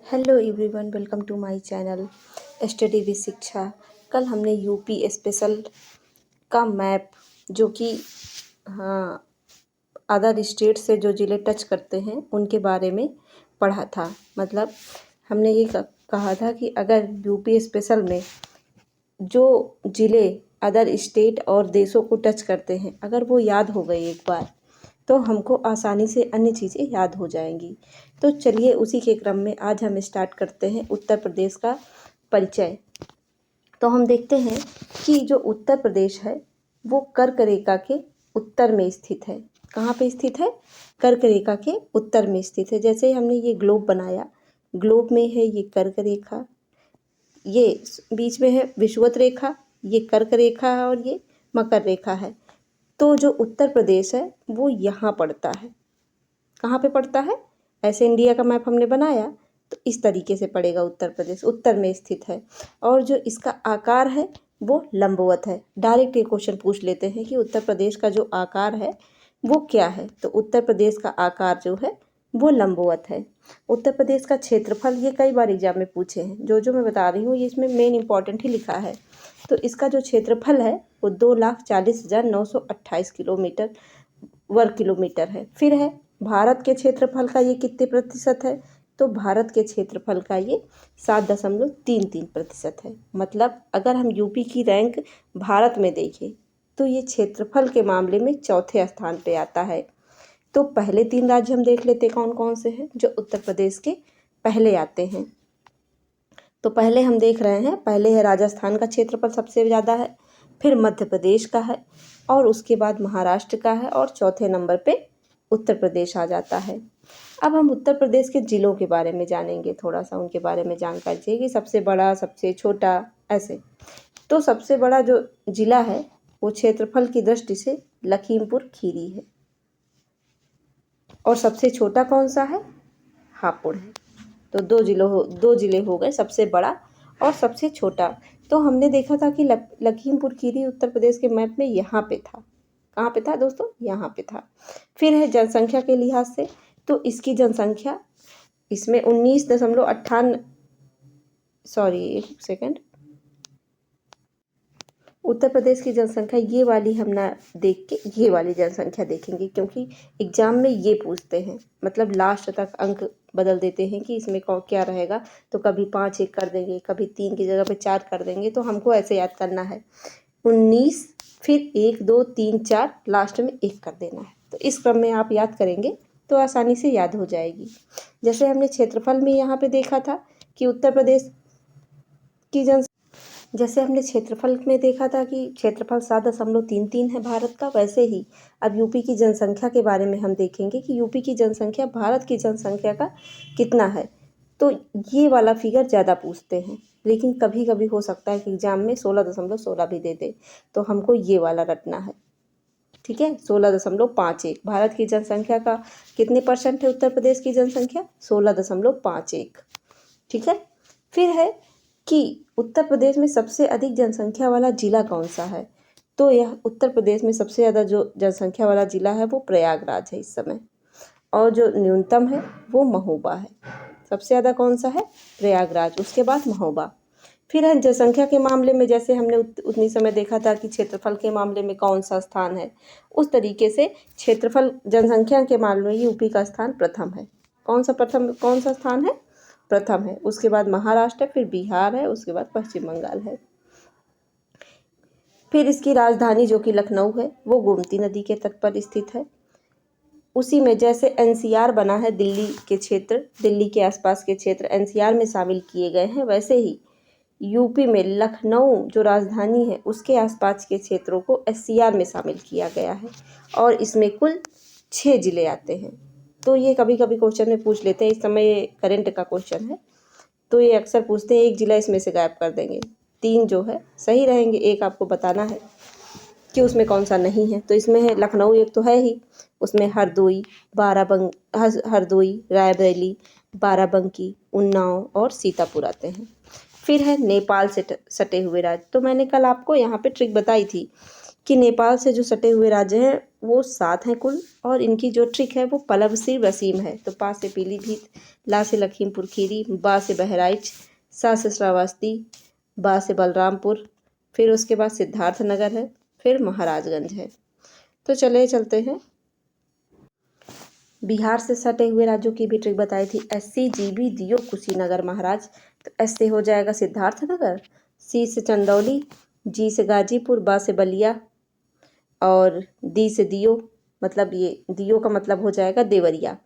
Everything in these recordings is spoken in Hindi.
Hello everyone, welcome to my channel study with Shiksha. कल हमने यूपी स्पेशल का मैप जो कि हाँ अदर स्टेट से जो ज़िले टच करते हैं उनके बारे में पढ़ा था। मतलब हमने ये कहा था कि अगर यूपी स्पेशल में जो ज़िले अदर स्टेट और देशों को टच करते हैं, अगर वो याद हो गए एक बार तो हमको आसानी से अन्य चीज़ें याद हो जाएंगी। तो चलिए उसी के क्रम में आज हम स्टार्ट करते हैं उत्तर प्रदेश का परिचय। तो हम देखते हैं कि जो उत्तर प्रदेश है वो कर्क रेखा के उत्तर में स्थित है। कहाँ पे स्थित है? कर्क रेखा के उत्तर में स्थित है। जैसे हमने ये ग्लोब बनाया, ग्लोब में है ये कर्क रेखा, ये बीच में है विषुवत रेखा, ये कर्क रेखा है और ये मकर रेखा है। तो जो उत्तर प्रदेश है वो यहाँ पड़ता है। कहाँ पे पड़ता है? ऐसे इंडिया का मैप हमने बनाया तो इस तरीके से पड़ेगा। उत्तर प्रदेश उत्तर में स्थित है और जो इसका आकार है वो लंबवत है। डायरेक्ट ये क्वेश्चन पूछ लेते हैं कि उत्तर प्रदेश का जो आकार है वो क्या है, तो उत्तर प्रदेश का आकार जो है वो लंबवत है। उत्तर प्रदेश का क्षेत्रफल, ये कई बार एग्जाम में पूछे हैं। जो मैं बता रही हूँ ये इसमें मेन इंपॉर्टेंट ही लिखा है। तो इसका जो क्षेत्रफल है वो 2,40,928 वर्ग किलोमीटर है। फिर है भारत के क्षेत्रफल का ये कितने प्रतिशत है? तो भारत के क्षेत्रफल का ये 7.33% है। मतलब अगर हम यूपी की रैंक भारत में देखें तो ये क्षेत्रफल के मामले में चौथे स्थान पे आता है। तो पहले 3 राज्य हम देख लेते कौन कौन से हैं जो उत्तर प्रदेश के पहले आते हैं। तो पहले हम देख रहे हैं, पहले है राजस्थान का क्षेत्रफल सबसे ज़्यादा है, फिर मध्य प्रदेश का है और उसके बाद महाराष्ट्र का है और चौथे नंबर पे उत्तर प्रदेश आ जाता है। अब हम उत्तर प्रदेश के ज़िलों के बारे में जानेंगे, थोड़ा सा उनके बारे में जानकारी चाहिए कि सबसे बड़ा, सबसे छोटा, ऐसे। तो सबसे बड़ा जो ज़िला है वो क्षेत्रफल की दृष्टि से लखीमपुर खीरी है और सबसे छोटा कौन सा है? हापुड़ है। तो दो ज़िले हो गए, सबसे बड़ा और सबसे छोटा। तो हमने देखा था कि लखीमपुर खीरी उत्तर प्रदेश के मैप में यहाँ पे था। कहाँ पे था दोस्तों? यहाँ पे था। फिर है जनसंख्या के लिहाज से, तो इसकी जनसंख्या इसमें 19.98 सॉरी एक सेकेंड, उत्तर प्रदेश की जनसंख्या ये वाली हम ना देख के ये वाली जनसंख्या देखेंगे, क्योंकि एग्जाम में ये पूछते हैं। मतलब लास्ट तक अंक बदल देते हैं कि इसमें क्या रहेगा। तो कभी 5 1 कर देंगे, कभी 3 की जगह पे 4 कर देंगे। तो हमको ऐसे याद करना है 19, फिर 1 2 3 4, लास्ट में 1 कर देना है। तो इस क्रम में आप याद करेंगे तो आसानी से याद हो जाएगी। जैसे हमने क्षेत्रफल में यहाँ पे देखा था कि उत्तर प्रदेश की जैसे हमने क्षेत्रफल में देखा था कि क्षेत्रफल 7.33 है भारत का, वैसे ही अब यूपी की जनसंख्या के बारे में हम देखेंगे कि यूपी की जनसंख्या भारत की जनसंख्या का कितना है। तो ये वाला फिगर ज़्यादा पूछते हैं, लेकिन कभी कभी हो सकता है कि एग्जाम में 16.16 भी दे दे। तो हमको ये वाला रटना है, ठीक है। 16.51 भारत की जनसंख्या का कितने % है? उत्तर प्रदेश की जनसंख्या 16.51, ठीक है। फिर है कि उत्तर प्रदेश में सबसे अधिक जनसंख्या वाला जिला कौन सा है? तो यह उत्तर प्रदेश में सबसे ज़्यादा जो जनसंख्या वाला जिला है वो प्रयागराज है इस समय, और जो न्यूनतम है वो महोबा है। सबसे ज़्यादा कौन सा है? प्रयागराज, उसके बाद महोबा। फिर है जनसंख्या के मामले में, जैसे हमने उतनी समय देखा था कि क्षेत्रफल के मामले में कौन सा स्थान है, उस तरीके से क्षेत्रफल जनसंख्या के मामले में यूपी का स्थान प्रथम है। कौन सा स्थान है? प्रथम है। उसके बाद महाराष्ट्र है, फिर बिहार है, उसके बाद पश्चिम बंगाल है। फिर इसकी राजधानी जो कि लखनऊ है वो गोमती नदी के तट पर स्थित है। उसी में जैसे एनसीआर बना है, दिल्ली के क्षेत्र, दिल्ली के आसपास के क्षेत्र एनसीआर में शामिल किए गए हैं, वैसे ही यूपी में लखनऊ जो राजधानी है उसके आसपास के क्षेत्रों को एससीआर में शामिल किया गया है और इसमें कुल 6 ज़िले आते हैं। तो ये कभी कभी क्वेश्चन में पूछ लेते हैं, इस समय करंट का क्वेश्चन है तो ये अक्सर पूछते हैं, एक ज़िला इसमें से गायब कर देंगे। 3 जो है सही रहेंगे, एक आपको बताना है कि उसमें कौन सा नहीं है। तो इसमें है लखनऊ, एक तो है ही, उसमें हरदोई, रायबरेली, बाराबंकी, उन्नाव और सीतापुर आते हैं। फिर है नेपाल से सटे हुए राज्य। तो मैंने कल आपको यहाँ पे ट्रिक बताई थी कि नेपाल से जो सटे हुए राज्य हैं वो 7 हैं कुल, और इनकी जो ट्रिक है वो पलब से वसीम है। तो पा से पीलीभीत, ला से लखीमपुर खीरी, बा से बहराइच, सा से श्रावस्ती, बा से बलरामपुर, फिर उसके बाद सिद्धार्थनगर है, फिर महाराजगंज है। तो चलते हैं। बिहार से सटे हुए राज्यों की भी ट्रिक बताई थी। एस सी जी बी दियो कुशीनगर महाराज, तो एस से हो जाएगा सिद्धार्थनगर, सी से चंदौली, जी से गाजीपुर, बा से बलिया, और दी से दियो, मतलब ये दियो का मतलब हो जाएगा देवरिया,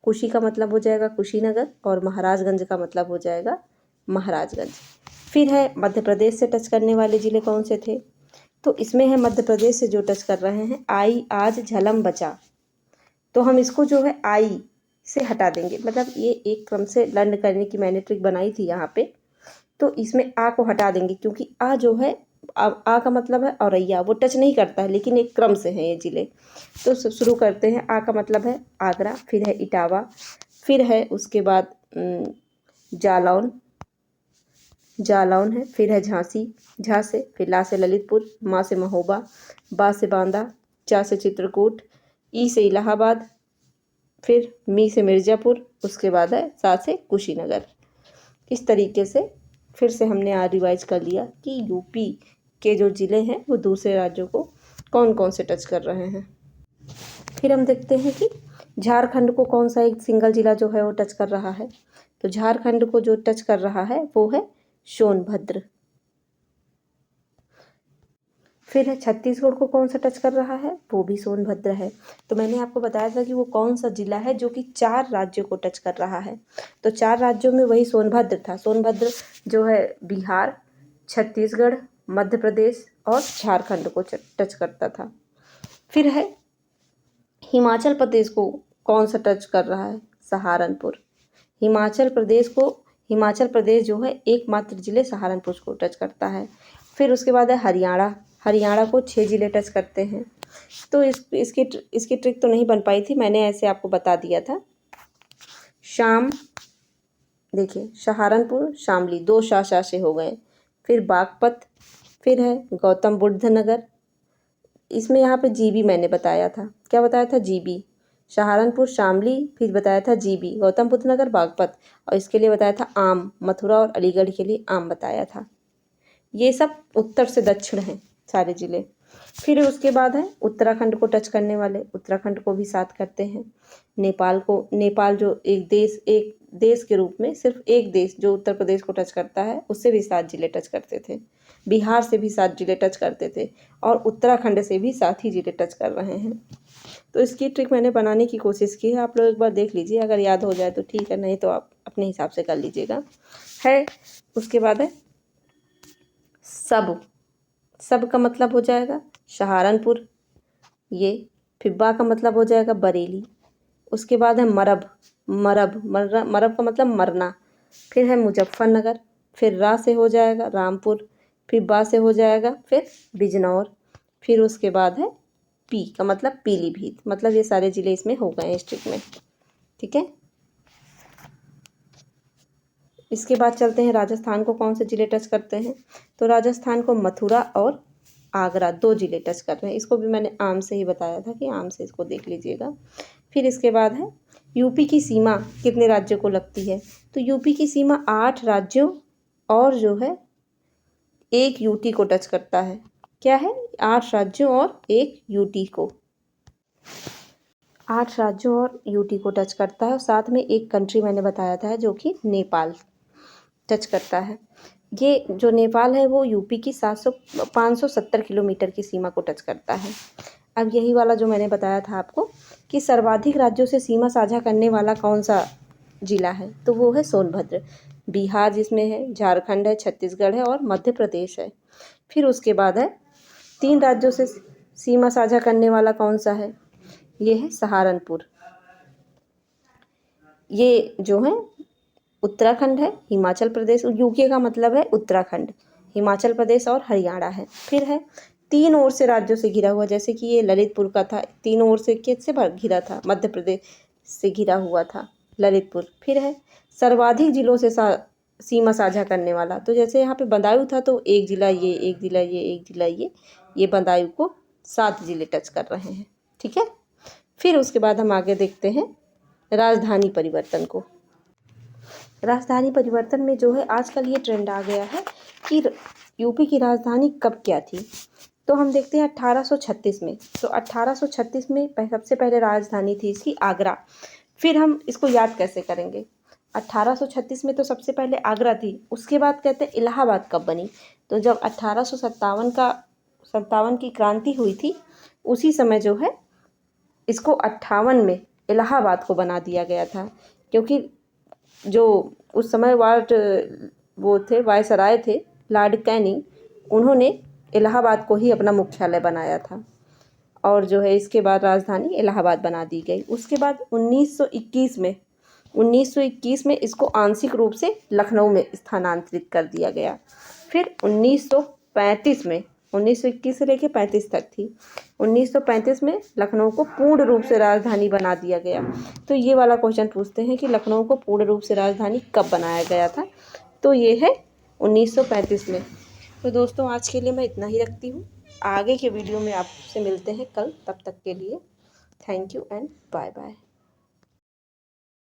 कुशी का मतलब हो जाएगा कुशीनगर, और महाराजगंज का मतलब हो जाएगा महाराजगंज। फिर है मध्य प्रदेश से टच करने वाले ज़िले कौन से थे, तो इसमें है मध्य प्रदेश से जो टच कर रहे हैं आई आज झलम बचा, तो हम इसको जो है आई से हटा देंगे, मतलब ये एक क्रम से लर्न करने की मैंने ट्रिक बनाई थी यहाँ पे। तो इसमें आ को हटा देंगे क्योंकि आ जो है आ का मतलब है औरैया, वो टच नहीं करता है लेकिन एक क्रम से है ये ज़िले। तो शुरू करते हैं। आ का मतलब है आगरा, फिर है इटावा, फिर है उसके बाद जालौन है, फिर है झांसी, झा से, फिर ला से ललितपुर, मा से महोबा, बा से बांदा, चा से चित्रकूट, ई से इलाहाबाद, फिर मी से मिर्ज़ापुर, उसके बाद है सा से कुशीनगर। इस तरीके से फिर से हमने आज रिवाइज कर लिया कि यूपी के जो ज़िले हैं वो दूसरे राज्यों को कौन कौन से टच कर रहे हैं। फिर हम देखते हैं कि झारखंड को कौन सा एक सिंगल ज़िला जो है वो टच कर रहा है। तो झारखंड को जो टच कर रहा है वो है सोनभद्र। फिर है छत्तीसगढ़ को कौन सा टच कर रहा है, वो भी सोनभद्र है। तो मैंने आपको बताया था कि वो कौन सा जिला है जो कि 4 राज्यों को टच कर रहा है। तो 4 राज्यों में वही सोनभद्र था। सोनभद्र जो है बिहार, छत्तीसगढ़, मध्य प्रदेश और झारखंड को टच करता था। फिर है हिमाचल प्रदेश को कौन सा टच कर रहा है, सहारनपुर। हिमाचल प्रदेश जो है एकमात्र ज़िले सहारनपुर को टच करता है। फिर उसके बाद है हरियाणा को 6 ज़िले टच करते हैं। तो इसकी ट्रिक तो नहीं बन पाई थी, मैंने ऐसे आपको बता दिया था। देखिए सहारनपुर, शामली 2 शा से हो गए। फिर बागपत, फिर है गौतम बुद्ध नगर, इसमें यहाँ पे जीबी मैंने बताया था। क्या बताया था, जीबी। सहारनपुर, शामली, फिर बताया था जीबी, गौतम बुद्ध नगर, बागपत, और इसके लिए बताया था आम, मथुरा और अलीगढ़ के लिए आम बताया था। ये सब उत्तर से दक्षिण हैं सारे ज़िले। फिर उसके बाद है उत्तराखंड को टच करने वाले, उत्तराखंड को भी साथ करते हैं। नेपाल जो एक देश के रूप में सिर्फ एक देश जो उत्तर प्रदेश को टच करता है, उससे भी 7 ज़िले टच करते थे। बिहार से भी 7 ज़िले टच करते थे, और उत्तराखंड से भी 7 ही ज़िले टच कर रहे हैं। तो इसकी ट्रिक मैंने बनाने की कोशिश की है, आप लोग एक बार देख लीजिए, अगर याद हो जाए तो ठीक है, नहीं तो आप अपने हिसाब से कर लीजिएगा। उसके बाद है सब का मतलब हो जाएगा सहारनपुर, ये। फिर बा का मतलब हो जाएगा बरेली। उसके बाद है मरब का मतलब मरना। फिर है मुजफ्फरनगर, फिर रा से हो जाएगा रामपुर, फिर बा से हो जाएगा फिर बिजनौर, फिर उसके बाद है पी का मतलब पीलीभीत। मतलब ये सारे ज़िले इसमें हो गए हैं इस ट्रिक में, ठीक है। इसके बाद चलते हैं राजस्थान को कौन से ज़िले टच करते हैं। तो राजस्थान को मथुरा और आगरा 2 ज़िले टच कर रहे हैं। इसको भी मैंने आम से ही बताया था कि आम से इसको देख लीजिएगा। फिर इसके बाद है यूपी की सीमा कितने राज्यों को लगती है। तो यूपी की सीमा 8 राज्यों और जो है 1 यूटी को टच करता है। क्या है, 8 राज्यों और 1 यूटी को, 8 राज्यों और यूटी को टच करता है, और साथ में एक कंट्री मैंने बताया था जो कि नेपाल टच करता है। ये जो नेपाल है वो यूपी की 570 किलोमीटर की सीमा को टच करता है। अब यही वाला जो मैंने बताया था आपको कि सर्वाधिक राज्यों से सीमा साझा करने वाला कौन सा ज़िला है, तो वो है सोनभद्र। बिहार जिसमें है, झारखंड है, छत्तीसगढ़ है और मध्य प्रदेश है। फिर उसके बाद है 3 राज्यों से सीमा साझा करने वाला कौन सा है, ये है सहारनपुर। ये जो है उत्तराखंड है, हिमाचल प्रदेश, यूके का मतलब है उत्तराखंड, हिमाचल प्रदेश और हरियाणा है। फिर है 3 ओर से राज्यों से घिरा हुआ, जैसे कि ये ललितपुर का था, 3 ओर से किससे घिरा था, मध्य प्रदेश से घिरा हुआ था ललितपुर। फिर है सर्वाधिक जिलों से सीमा साझा करने वाला, तो जैसे यहाँ पे बदायूं था तो एक ज़िला ये, एक ज़िला ये, एक ज़िला ये बदायूं को 7 जिले टच कर रहे हैं। ठीक है, फिर उसके बाद हम आगे देखते हैं राजधानी परिवर्तन को। राजधानी परिवर्तन में जो है आजकल ये ट्रेंड आ गया है कि यूपी की राजधानी कब क्या थी। तो हम देखते हैं 1836 में। तो 1836 में सबसे पहले राजधानी थी इसकी आगरा। फिर हम इसको याद कैसे करेंगे, 1836 में तो सबसे पहले आगरा थी, उसके बाद कहते हैं इलाहाबाद कब बनी। तो जब 1857 की क्रांति हुई थी, उसी समय जो है इसको 58 में इलाहाबाद को बना दिया गया था, क्योंकि जो उस समय वो थे वायसराय थे लॉर्ड कैनिंग, उन्होंने इलाहाबाद को ही अपना मुख्यालय बनाया था और जो है इसके बाद राजधानी इलाहाबाद बना दी गई। उसके बाद 1921 में इसको आंशिक रूप से लखनऊ में स्थानांतरित कर दिया गया। फिर 1935 में, 1921 से लेकर 35 तक थी, 1935 में लखनऊ को पूर्ण रूप से राजधानी बना दिया गया। तो ये वाला क्वेश्चन पूछते हैं कि लखनऊ को पूर्ण रूप से राजधानी कब बनाया गया था। तो ये है 1935 में। तो दोस्तों आज के लिए मैं इतना ही रखती हूँ, आगे के वीडियो में आपसे मिलते हैं कल। तब तक के लिए thank you and bye bye.